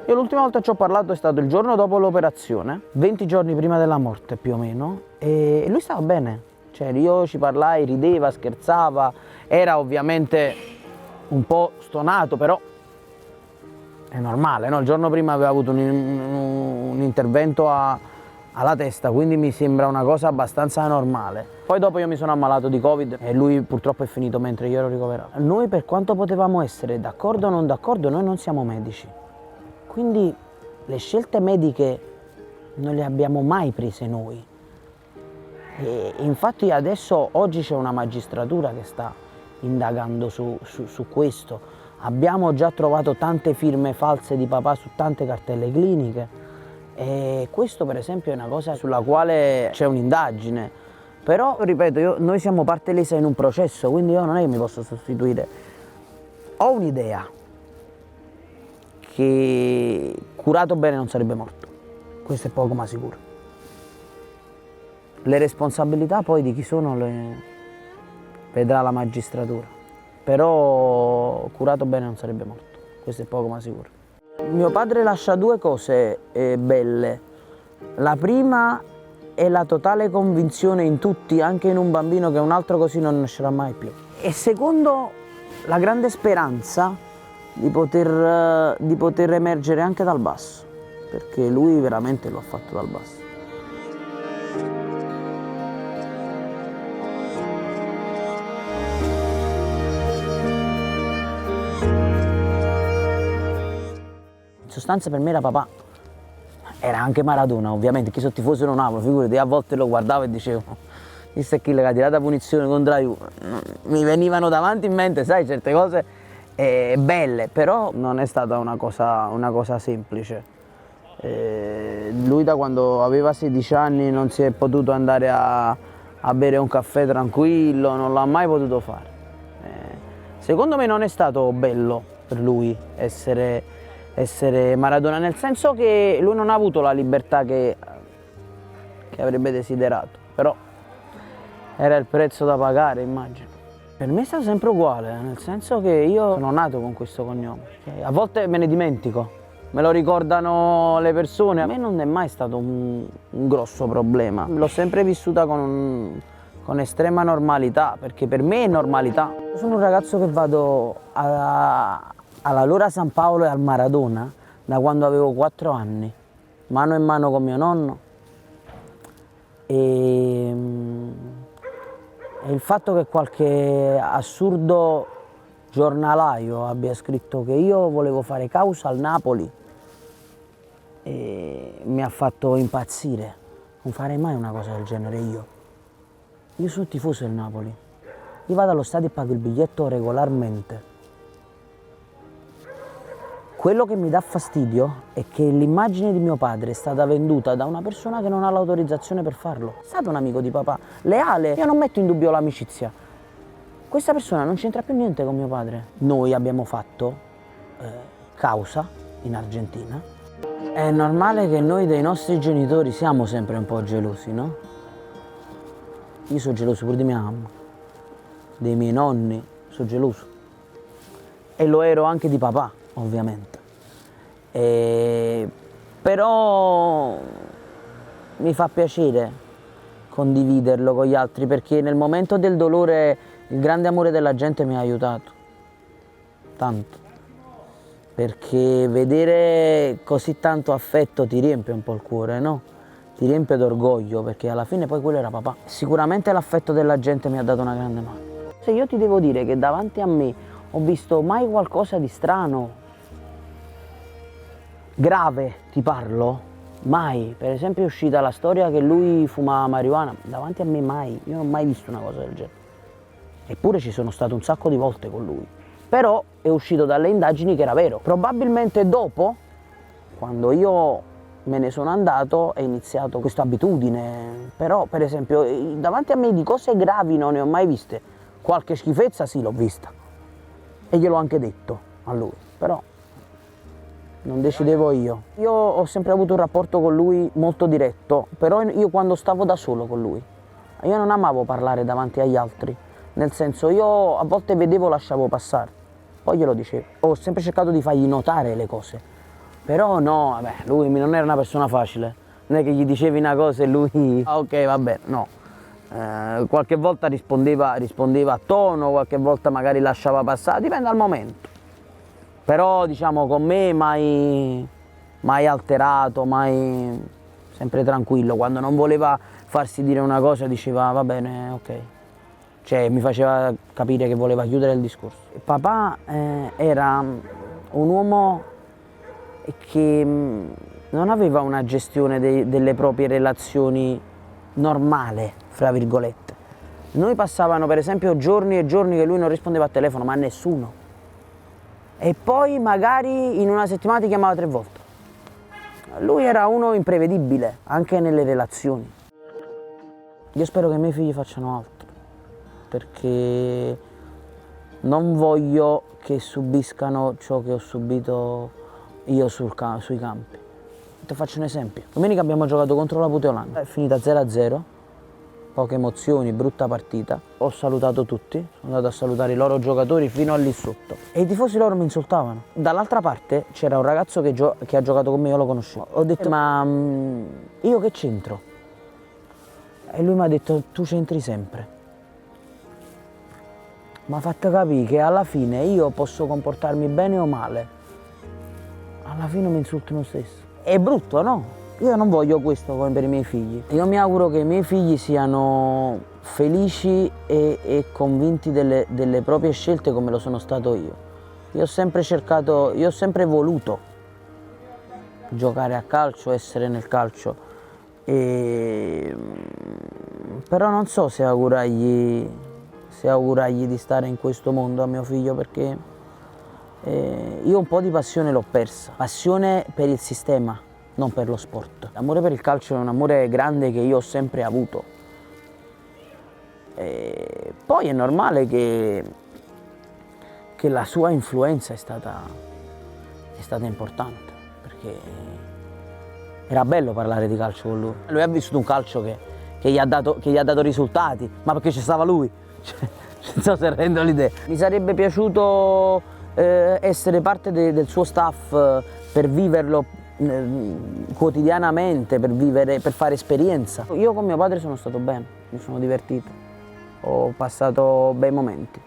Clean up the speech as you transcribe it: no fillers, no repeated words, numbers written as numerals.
Io l'ultima volta che ci ho parlato è stato il giorno dopo l'operazione, 20 giorni prima della morte più o meno, e lui stava bene. Cioè io ci parlai, rideva, scherzava, era ovviamente un po' stonato, però è normale, no? Il giorno prima aveva avuto un intervento alla testa, quindi mi sembra una cosa abbastanza normale. Poi dopo io mi sono ammalato di Covid e lui purtroppo è finito mentre io ero ricoverato. Noi, per quanto potevamo essere d'accordo o non d'accordo, noi non siamo medici. Quindi le scelte mediche non le abbiamo mai prese noi. E infatti adesso, oggi c'è una magistratura che sta indagando su questo. Abbiamo già trovato tante firme false di papà su tante cartelle cliniche e questo per esempio è una cosa sulla quale c'è un'indagine. Però, ripeto, noi siamo parte lesa in un processo, quindi io non è che mi posso sostituire. Ho un'idea, che curato bene non sarebbe morto, questo è poco ma sicuro. Le responsabilità poi di chi sono le vedrà la magistratura, però curato bene non sarebbe morto, questo è poco ma sicuro. Mio padre lascia due cose belle. La prima è la totale convinzione in tutti, anche in un bambino, che un altro così non nascerà mai più. E secondo, la grande speranza di poter emergere anche dal basso, perché lui veramente lo ha fatto dal basso. In sostanza per me era papà, era anche Maradona ovviamente, chi sono tifoso non amo, figurati, a volte lo guardavo e dicevo, questo è chi che ha tirato la punizione contro la Juve, mi venivano davanti in mente, sai, certe cose belle, però non è stata una cosa semplice. Lui da quando aveva 16 anni non si è potuto andare a bere un caffè tranquillo, non l'ha mai potuto fare. Secondo me non è stato bello per lui essere Maradona, nel senso che lui non ha avuto la libertà che avrebbe desiderato, però era il prezzo da pagare, immagino. Per me è stato sempre uguale, nel senso che io sono nato con questo cognome. A volte me ne dimentico, me lo ricordano le persone. A me non è mai stato un grosso problema. L'ho sempre vissuta con estrema normalità, perché per me è normalità. Sono un ragazzo che vado alla Lora San Paolo e al Maradona da quando avevo 4 anni, mano in mano con mio nonno. E il fatto che qualche assurdo giornalaio abbia scritto che io volevo fare causa al Napoli mi ha fatto impazzire. Non farei mai una cosa del genere io. Io sono tifoso del Napoli. Io vado allo stadio e pago il biglietto regolarmente. Quello che mi dà fastidio è che l'immagine di mio padre è stata venduta da una persona che non ha l'autorizzazione per farlo. È stato un amico di papà, leale, io non metto in dubbio l'amicizia. Questa persona non c'entra più niente con mio padre. Noi abbiamo fatto causa in Argentina. È normale che noi dei nostri genitori siamo sempre un po' gelosi, no? Io sono geloso pure di mia mamma, dei miei nonni, sono geloso. E lo ero anche di papà, ovviamente. Però mi fa piacere condividerlo con gli altri, perché nel momento del dolore il grande amore della gente mi ha aiutato tanto, perché vedere così tanto affetto ti riempie un po' il cuore, no? Ti riempie d'orgoglio, perché alla fine poi quello era papà. Sicuramente l'affetto della gente mi ha dato una grande mano. Se io ti devo dire che davanti a me ho visto mai qualcosa di strano, grave ti parlo, mai. Per esempio è uscita la storia che lui fumava marijuana, davanti a me mai, io non ho mai visto una cosa del genere. Eppure ci sono stato un sacco di volte con lui. Però è uscito dalle indagini che era vero. Probabilmente dopo, quando io me ne sono andato, è iniziato questa abitudine. Però per esempio davanti a me di cose gravi non ne ho mai viste. Qualche schifezza sì l'ho vista. E gliel'ho anche detto a lui, però non decidevo io. Io ho sempre avuto un rapporto con lui molto diretto, però io quando stavo da solo con lui, io non amavo parlare davanti agli altri, nel senso io a volte vedevo, lasciavo passare, poi glielo dicevo. Ho sempre cercato di fargli notare le cose, Però no, vabbè, lui non era una persona facile, non è che gli dicevi una cosa e lui, ah, ok, vabbè, no. Qualche volta rispondeva a tono, qualche volta magari lasciava passare, dipende dal momento. Però diciamo con me mai alterato, mai, sempre tranquillo. Quando non voleva farsi dire una cosa diceva va bene, ok. Cioè mi faceva capire che voleva chiudere il discorso. Papà era un uomo che non aveva una gestione delle proprie relazioni normale, fra virgolette. Noi passavano per esempio giorni e giorni che lui non rispondeva al telefono, ma a nessuno. E poi magari in una settimana ti chiamava 3 volte. Lui era uno imprevedibile, anche nelle relazioni. Io spero che i miei figli facciano altro, perché non voglio che subiscano ciò che ho subito io sui campi. Ti faccio un esempio. Domenica abbiamo giocato contro la Puteolana, è finita 0-0, poche emozioni, brutta partita. Ho salutato tutti, sono andato a salutare i loro giocatori fino a lì sotto e i tifosi loro mi insultavano. Dall'altra parte c'era un ragazzo che ha giocato con me, io lo conoscevo. Ho detto ma io che c'entro? E lui mi ha detto tu c'entri sempre. Mi ha fatto capire che alla fine io posso comportarmi bene o male, alla fine mi insultano lo stesso. È brutto, no? Io non voglio questo come per i miei figli. Io mi auguro che i miei figli siano felici e convinti delle proprie scelte come lo sono stato io. Io ho sempre voluto giocare a calcio, essere nel calcio. Però non so se augurargli di stare in questo mondo a mio figlio, perché io un po' di passione l'ho persa. Passione per il sistema, non per lo sport. L'amore per il calcio è un amore grande che io ho sempre avuto. Poi è normale che la sua influenza è stata importante, perché era bello parlare di calcio con lui. Lui ha vissuto un calcio che gli ha dato risultati, ma perché ci stava lui. Non so se rendo l'idea. Mi sarebbe piaciuto essere parte del suo staff per viverlo quotidianamente, per fare esperienza. Io con mio padre sono stato bene, mi sono divertito, ho passato bei momenti.